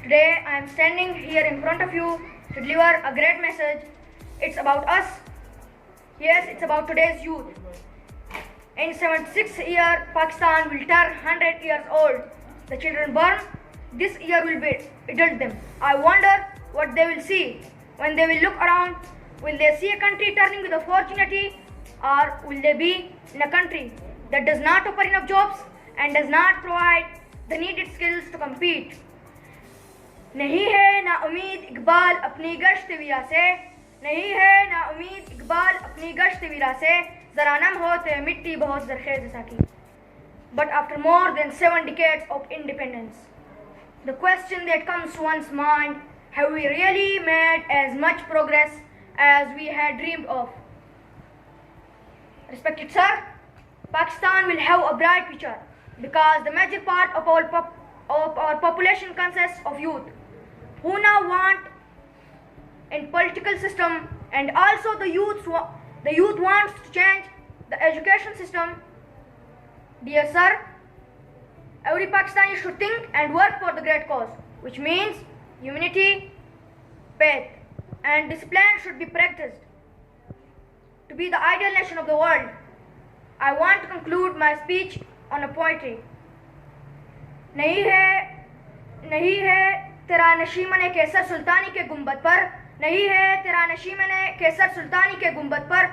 Today I am standing here in front of you to deliver a great message. It's about us. Yes, it's about today's youth. In 76 year, Pakistan will turn 100 years old. The children born this year will be adult them. I wonder what they will see when they will look around. Will they see a country turning with opportunity, or will they be in a country that does not offer enough jobs and does not provide the needed skills to compete? नहीं है ना उम्मीद इकबाल अपनी गश्त वीरा से, नहीं है ना उम्मीद इकबाल अपनी गश्त वीरा से, जरा नम होते मिट्टी बहुत जरखेज जैसा की. But after more than 7 decades of independence, the question that comes to one's mind: have we really made as much progress as we had dreamed of? Respected sir, Pakistan will have a bright future because the major part of our population consists of youth who now want in political system, and also the youth wants to change the education system. Dear sir, every Pakistani should think and work for the great cause, which means unity, faith, and discipline should be practiced to be the ideal nation of the world. I want to conclude my speech on a poetry. नहीं है तेरा नशीमने केसर सुल्तानी के गुंबद पर, नहीं है तेरा नशीमने केसर सुल्तानी के गुंबद पर,